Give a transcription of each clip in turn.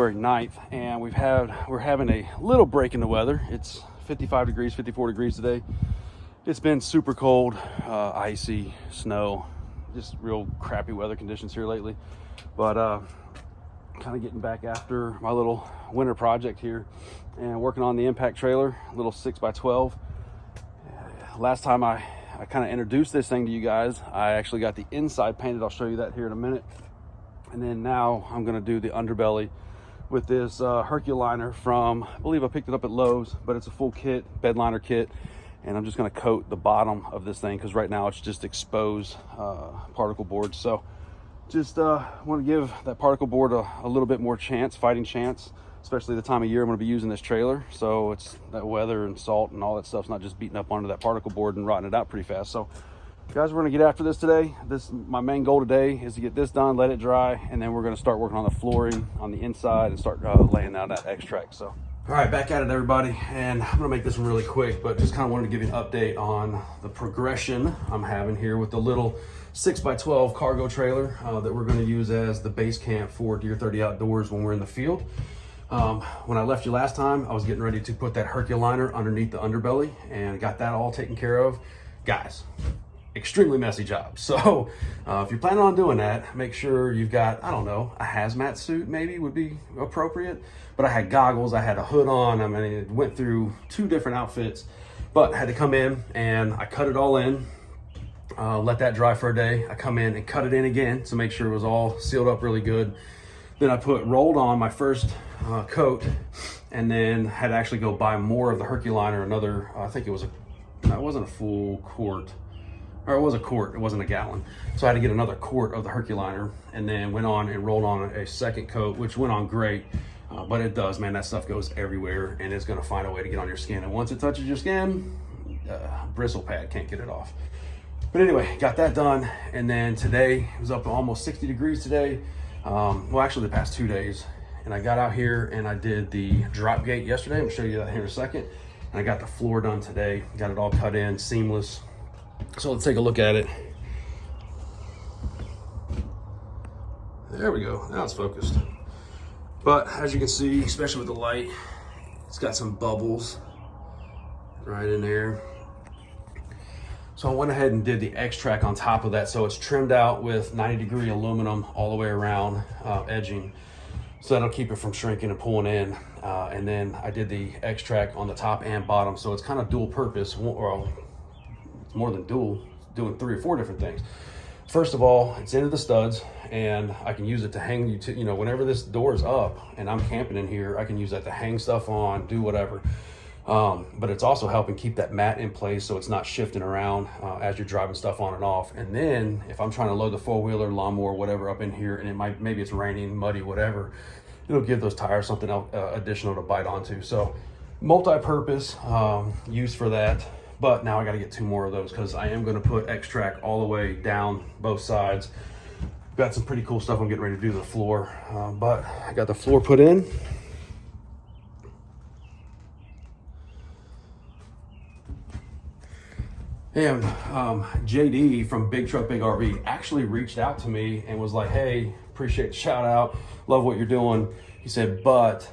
February 9th, and we're having a little break in the weather. It's 55 degrees, 54 degrees today. It's been super cold, icy, snow, just real crappy weather conditions here lately. But kind of getting back after my little winter project here and working on the impact trailer, little 6x12. Last time I kind of introduced this thing to you guys, I actually got the inside painted. I'll show you that here in a minute. And then now I'm going to do the underbelly with this Herculiner from, I believe I picked it up at Lowe's, but it's a full kit, bed liner kit. And I'm just going to coat the bottom of this thing because right now it's just exposed particle board. So just want to give that particle board a little bit more fighting chance, especially the time of year I'm going to be using this trailer. So it's that weather and salt and all that stuff's not just beating up onto that particle board and rotting it out pretty fast. So guys, we're going to get after this today. My main goal today is to get this done, let it dry, and then we're going to start working on the flooring on the inside and start laying down that extract. So, all right, back at it, everybody. And I'm going to make this one really quick, but just kind of wanted to give you an update on the progression I'm having here with the little 6x12 cargo trailer that we're going to use as the base camp for Deer 30 Outdoors when we're in the field. When I left you last time, I was getting ready to put that Herculiner underneath the underbelly and got that all taken care of. Guys, extremely messy job. So if you're planning on doing that, make sure you've got, I don't know, a hazmat suit maybe would be appropriate. But I had goggles, I had a hood on. I mean, it went through 2 different outfits, but I had to come in and I cut it all in, let that dry for a day. I come in and cut it in again to make sure it was all sealed up really good. Then I rolled on my first coat, and then had to actually go buy more of the Herculiner, another, I think it wasn't a full quart. Or it was a quart, it wasn't a gallon. So I had to get another quart of the Herculiner and then went on and rolled on a second coat, which went on great. But it does, man, that stuff goes everywhere and it's gonna find a way to get on your skin. And once it touches your skin, bristle pad can't get it off. But anyway, got that done. And then today, it was up to almost 60 degrees today. Well, actually the past 2 days. And I got out here and I did the drop gate yesterday. I'm gonna show you that here in a second. And I got the floor done today. Got it all cut in, seamless. So let's take a look at it. There we go, now it's focused. But as you can see, especially with the light, it's got some bubbles right in there. So I went ahead and did the X-Track on top of that. So it's trimmed out with 90-degree aluminum all the way around, edging. So that'll keep it from shrinking and pulling in. And then I did the X-Track on the top and bottom. So it's kind of dual purpose. Well, more than dual, doing 3 or 4 different things. First of all, it's into the studs and I can use it to hang you know, whenever this door is up and I'm camping in here, I can use that to hang stuff on, do whatever. But it's also helping keep that mat in place so it's not shifting around as you're driving stuff on and off. And then if I'm trying to load the 4-wheeler, lawnmower, whatever up in here, and maybe it's raining, muddy, whatever, it'll give those tires something else, additional to bite onto. So multi-purpose use for that. But now I got to get 2 more of those because I am going to put X-Track all the way down both sides. Got some pretty cool stuff I'm getting ready to do to the floor. But I got the floor put in. And JD from Big Truck Big RV actually reached out to me and was like, hey, appreciate the shout out. Love what you're doing. He said, but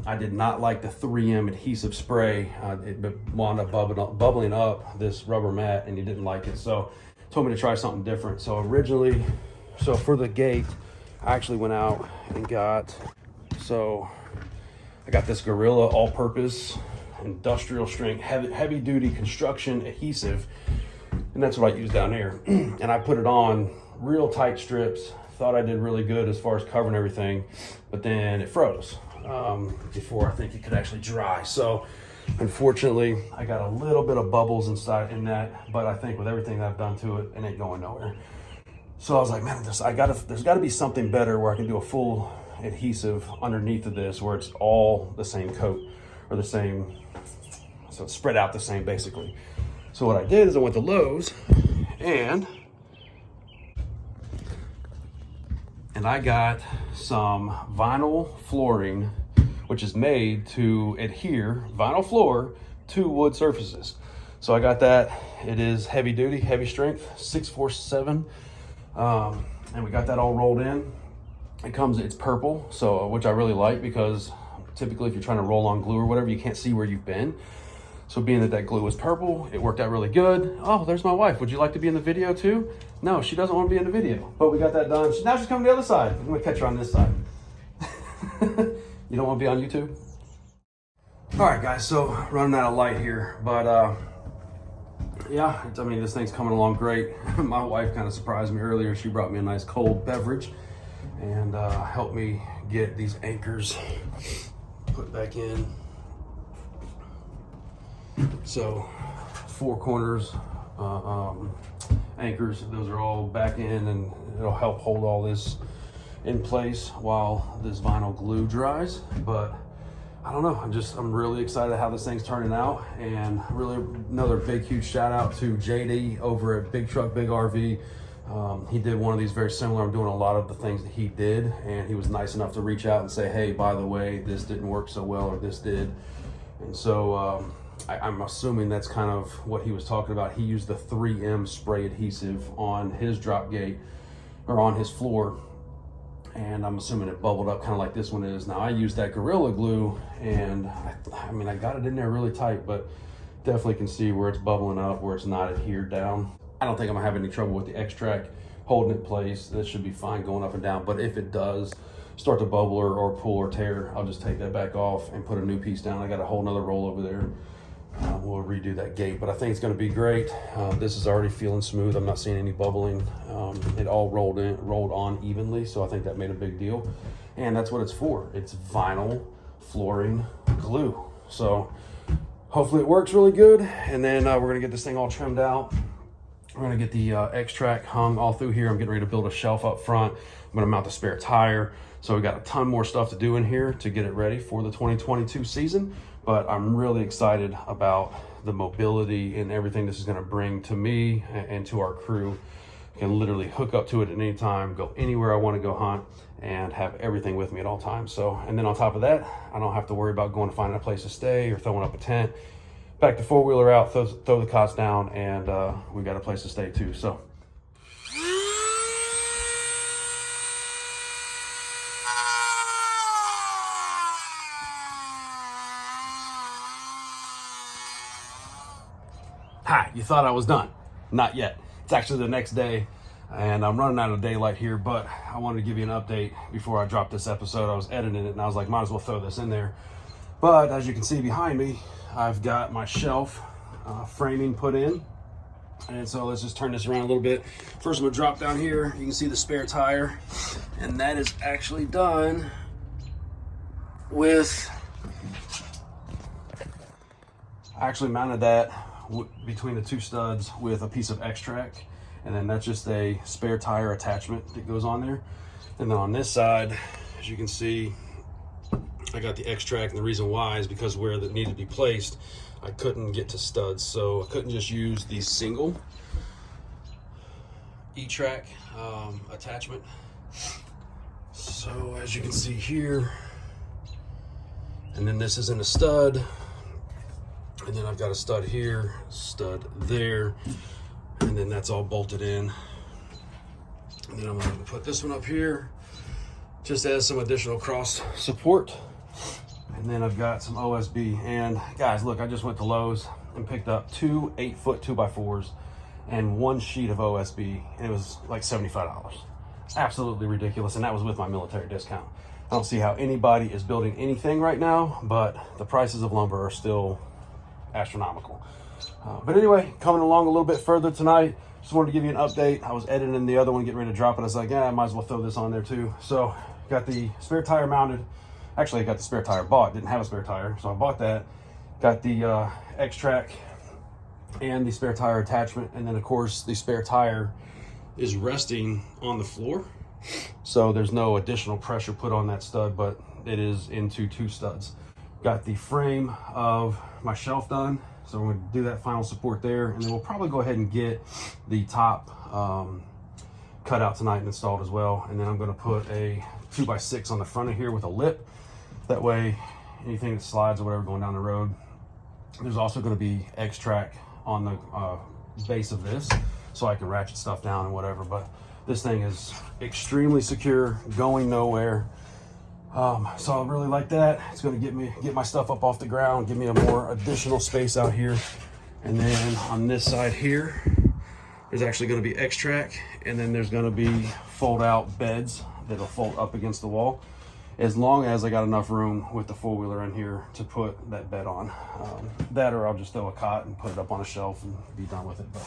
I did not like the 3M adhesive spray. It wound up bubbling up this rubber mat and he didn't like it. So told me to try something different. So for the gate, I actually went out and got this Gorilla all-purpose industrial strength, heavy duty construction adhesive. And that's what I use down there. And I put it on real tight strips. Thought I did really good as far as covering everything, but then it froze before I think it could actually dry. So unfortunately, I got a little bit of bubbles inside in that, but I think with everything that I've done to it, it ain't going nowhere. So I was like, man, there's got to be something better where I can do a full adhesive underneath of this where it's all the same coat or the same, so it's spread out the same basically. So what I did is I went to Lowe's and I got some vinyl flooring, which is made to adhere vinyl floor to wood surfaces. So I got that. It is heavy duty, heavy strength, 647. And we got that all rolled in. It's purple, so which I really like, because typically if you're trying to roll on glue or whatever, you can't see where you've been. So being that glue was purple, it worked out really good. Oh, there's my wife. Would you like to be in the video too? No, she doesn't want to be in the video, but we got that done. Now she's coming to the other side. I'm gonna catch her on this side. You don't want to be on YouTube? All right, guys, so running out of light here, but yeah, I mean, this thing's coming along great. My wife kind of surprised me earlier. She brought me a nice cold beverage and helped me get these anchors put back in. So 4 corners anchors, those are all back in, and it'll help hold all this in place while this vinyl glue dries. But I don't know, I'm really excited how this thing's turning out. And really another big huge shout out to JD over at Big Truck Big RV. He did one of these very similar. I'm doing a lot of the things that he did, and he was nice enough to reach out and say, hey, by the way, this didn't work so well, or this did. And so I'm assuming that's kind of what he was talking about. He used the 3M spray adhesive on his drop gate, or on his floor, and I'm assuming it bubbled up kind of like this one is. Now I used that Gorilla Glue, and I mean, I got it in there really tight, but definitely can see where it's bubbling up, where it's not adhered down. I don't think I'm gonna have any trouble with the X-Track holding it in place. This should be fine going up and down, but if it does start to bubble or pull or tear, I'll just take that back off and put a new piece down. I got a whole nother roll over there. We'll redo that gate, but I think it's going to be great. This is already feeling smooth. I'm not seeing any bubbling. It all rolled on evenly, so I think that made a big deal. And that's what it's for. It's vinyl flooring glue. So hopefully it works really good. And then we're going to get this thing all trimmed out. We're going to get the X-Track hung all through here. I'm getting ready to build a shelf up front. I'm going to mount the spare tire. So we got a ton more stuff to do in here to get it ready for the 2022 season. But I'm really excited about the mobility and everything this is going to bring to me and to our crew. I can literally hook up to it at any time, go anywhere I want to go hunt, and have everything with me at all times. So, and then on top of that, I don't have to worry about going to find a place to stay or throwing up a tent. Back the 4-wheeler out, throw the cots down, and we got a place to stay too. So. Hi, you thought I was done? Not yet. It's actually the next day, and I'm running out of daylight here, but I wanted to give you an update before I dropped this episode. I was editing it, and I was like, might as well throw this in there. But as you can see behind me, I've got my shelf framing put in. And so let's just turn this around a little bit. First, I'm gonna drop down here. You can see the spare tire, and that is actually done with, I actually mounted that between the 2 studs with a piece of X-Track, and then that's just a spare tire attachment that goes on there. And then on this side, as you can see, I got the X-Track, and the reason why is because where that needed to be placed, I couldn't get to studs, so I couldn't just use the single E-Track attachment. So as you can see here, and then this is in a stud, and then I've got a stud here, stud there, and then that's all bolted in. And then I'm going to put this one up here, just as some additional cross support. And then I've got some OSB. And guys, look, I just went to Lowe's and picked up 2 8-foot 2x4s and 1 sheet of OSB, and it was like $75. Absolutely ridiculous, and that was with my military discount. I don't see how anybody is building anything right now, but the prices of lumber are still astronomical. But anyway, coming along a little bit further tonight, just wanted to give you an update. I was editing the other one, getting ready to drop it. I was like, yeah, I might as well throw this on there too. So got the spare tire mounted. Actually, I got the spare tire bought, didn't have a spare tire, so I bought that. Got the X-Track and the spare tire attachment, and then of course the spare tire is resting on the floor, so there's no additional pressure put on that stud, but it is into 2 studs. Got the frame of my shelf done, so we're going to do that final support there, and then we'll probably go ahead and get the top cut out tonight and installed as well. And then I'm going to put a 2x6 on the front of here with a lip. That way, anything that slides or whatever going down the road. There's also going to be X-Track on the base of this, so I can ratchet stuff down and whatever. But This thing is extremely secure, going nowhere. So I really like that. It's going to get my stuff up off the ground, give me a more additional space out here. And then on this side here, there's actually going to be X-Track, and then there's going to be fold out beds that'll fold up against the wall, as long as I got enough room with the four-wheeler in here to put that bed on. That, or I'll just throw a cot and put it up on a shelf and be done with it. But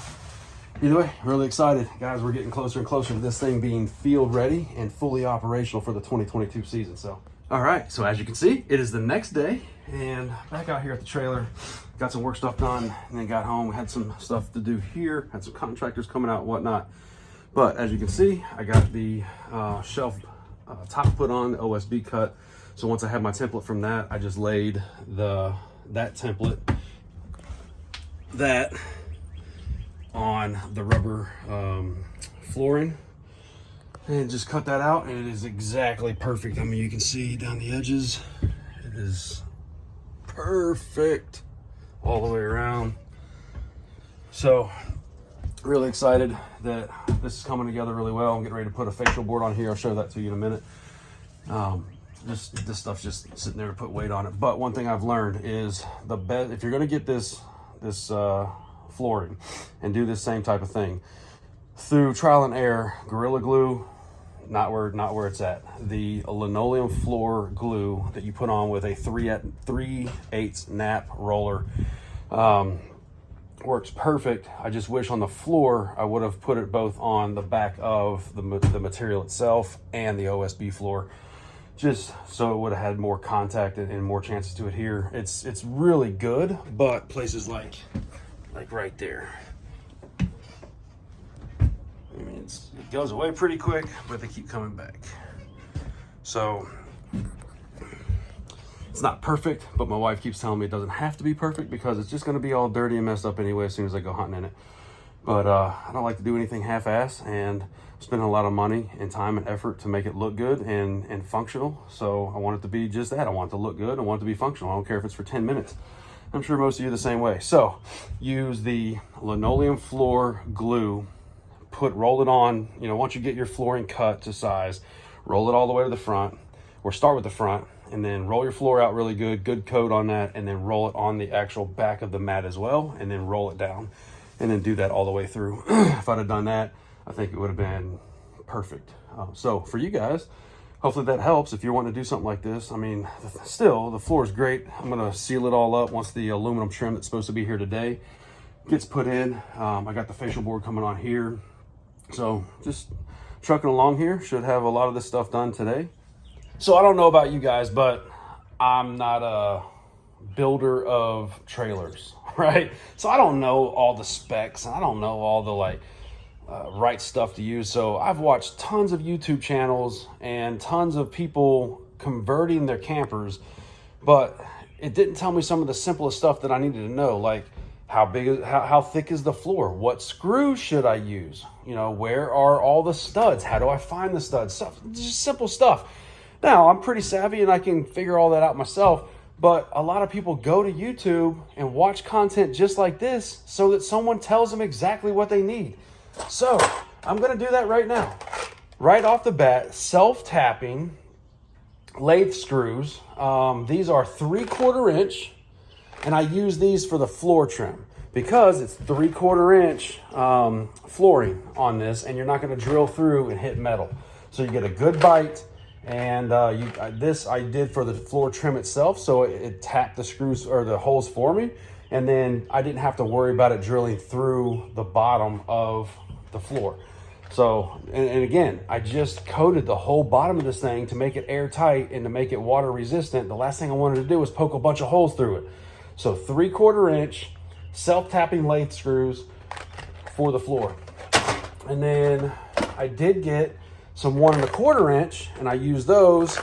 either way, really excited. Guys, we're getting closer and closer to this thing being field ready and fully operational for the 2022 season. So, all right, so as you can see, it is the next day, and back out here at the trailer, got some work stuff done, and then got home, had some stuff to do here, had some contractors coming out and whatnot. But as you can see, I got the shelf top put on, the OSB cut. So once I had my template from that, I just laid that template on the rubber flooring and just cut that out, and it is exactly perfect. I mean, you can see down the edges, it is perfect all the way around. So really excited that this is coming together really well. I'm getting ready to put a facial board on here. I'll show that to you in a minute. This stuff's just sitting there to put weight on it. But one thing I've learned is if you're going to get this flooring and do this same type of thing through trial and error, Gorilla Glue, not where it's at. The linoleum floor glue that you put on with a 3/8 nap roller works perfect. I just wish on the floor I would have put it both on the back of the material itself and the OSB floor, just so it would have had more contact and more chances to adhere. It's really good, but places like right there, I mean, it goes away pretty quick, but they keep coming back. So it's not perfect, but my wife keeps telling me it doesn't have to be perfect because it's just going to be all dirty and messed up anyway as soon as I go hunting in it. But I don't like to do anything half-ass, and spending a lot of money and time and effort to make it look good and functional. So I want it to be just that. I want it to look good. I want it to be functional. I don't care if it's for 10 minutes. I'm sure most of you are the same way. So use the linoleum floor glue, roll it on, once you get your flooring cut to size, roll it all the way to the front, or start with the front, and then roll your floor out really good coat on that, and then roll it on the actual back of the mat as well, and then roll it down, and then do that all the way through. If I'd have done that, I think it would have been perfect. So for you guys, hopefully that helps if you're wanting to do something like this. I mean, still, the floor is great. I'm gonna seal it all up once the aluminum trim that's supposed to be here today gets put in. I got the facial board coming on here. So just trucking along here, should have a lot of this stuff done today. So I don't know about you guys, but I'm not a builder of trailers, right? So I don't know all the specs, and I don't know all the right stuff to use. So I've watched tons of YouTube channels and tons of people converting their campers, but it didn't tell me some of the simplest stuff that I needed to know, like how thick is the floor? What screws should I use? Where are all the studs? How do I find the studs? Stuff, just simple stuff. Now, I'm pretty savvy and I can figure all that out myself, but a lot of people go to YouTube and watch content just like this so that someone tells them exactly what they need. So I'm going to do that right now. Right off the bat, self-tapping lathe screws. These are 3/4 inch, and I use these for the floor trim because it's 3/4 inch flooring on this, and you're not going to drill through and hit metal. So you get a good bite. And this I did for the floor trim itself, so it tapped the screws or the holes for me, and then I didn't have to worry about it drilling through the bottom of the floor. So, and again, I just coated the whole bottom of this thing to make it airtight and to make it water resistant. The last thing I wanted to do was poke a bunch of holes through it. So 3/4 inch self-tapping lathe screws for the floor. And then I did get some 1 1/4 inch, and I use those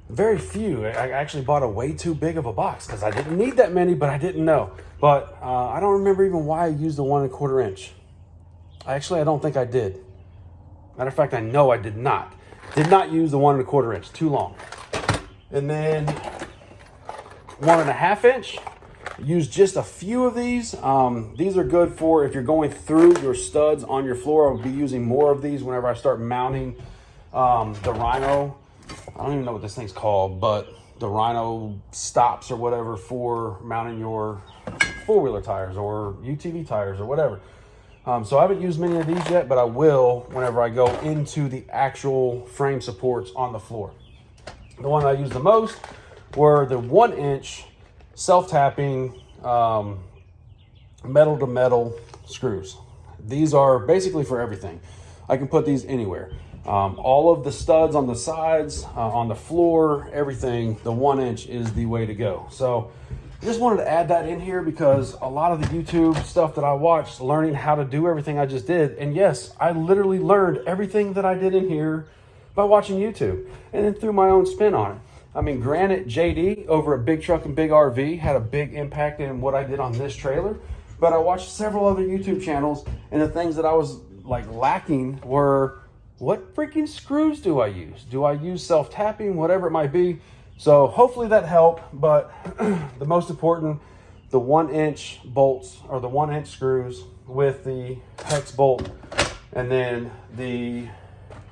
very few. I actually bought a way too big of a box because I didn't need that many, but I didn't know. But I don't remember even why I used the 1 1/4 inch. I don't think I did. Matter of fact, I know I did not. Did not use the 1 1/4 inch, too long. And then 1 1/2 inch. use just a few of these. These are good for if you're going through your studs on your floor. I'll be using more of these whenever I start mounting the Rhino. I don't even know what this thing's called, but the Rhino stops or whatever for mounting your four-wheeler tires or UTV tires or whatever. So I haven't used many of these yet, but I will whenever I go into the actual frame supports on the floor. The one I used the most were the 1-inch self-tapping metal to metal screws. These are basically for everything. I can put these anywhere. All of the studs on the sides, on the floor, everything, the 1-inch is the way to go. So I just wanted to add that in here because a lot of the YouTube stuff that I watched, learning how to do everything I just did. And yes, I literally learned everything that I did in here by watching YouTube and then threw my own spin on it. I mean, granted, JD over at Big Truck and Big RV had a big impact in what I did on this trailer, but I watched several other YouTube channels, and the things that I was like lacking were, what freaking screws do I use? Do I use self-tapping, whatever it might be? So hopefully that helped, but the most important, the 1-inch bolts or the 1-inch screws with the hex bolt, and then the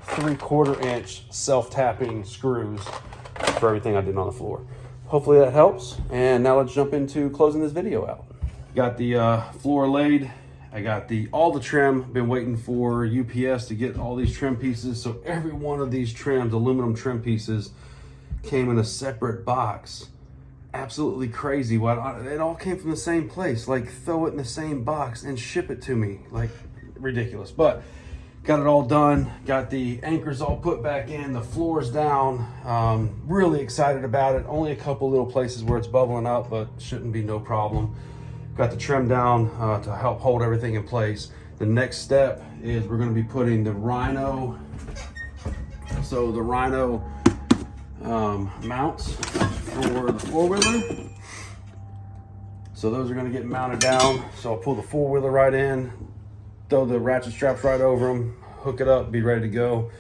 3/4 inch self-tapping screws for everything I did on the floor. Hopefully that helps. And now let's jump into closing this video out. Got the floor laid. I got all the trim. Been waiting for UPS to get all these trim pieces. So every one of these trims, aluminum trim pieces, came in a separate box. Absolutely crazy. It all came from the same place. Like, throw it in the same box and ship it to me. Like, ridiculous. But got it all done. Got the anchors all put back in. The floor's down. Really excited about it. Only a couple little places where it's bubbling up, but shouldn't be no problem. Got the trim down to help hold everything in place. The next step is we're going to be putting the Rhino. So the Rhino mounts for the four-wheeler. So those are going to get mounted down. So I'll pull the four-wheeler right in, throw the ratchet straps right over them, hook it up, be ready to go.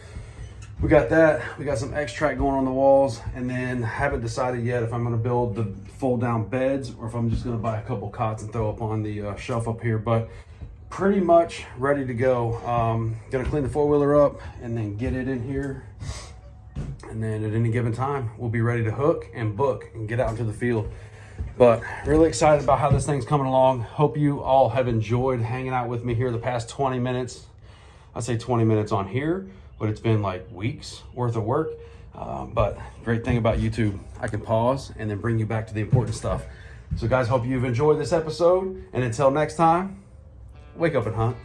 We got that. We got some X-Track going on the walls, and then haven't decided yet if I'm going to build the fold-down beds or if I'm just going to buy a couple cots and throw up on the shelf up here. But pretty much ready to go. Going to clean the four-wheeler up and then get it in here. And then at any given time, we'll be ready to hook and book and get out into the field. But really excited about how this thing's coming along. Hope you all have enjoyed hanging out with me here the past 20 minutes. I say 20 minutes on here, but it's been like weeks worth of work. But great thing about YouTube, I can pause and then bring you back to the important stuff. So guys, hope you've enjoyed this episode. And until next time, wake up and hunt.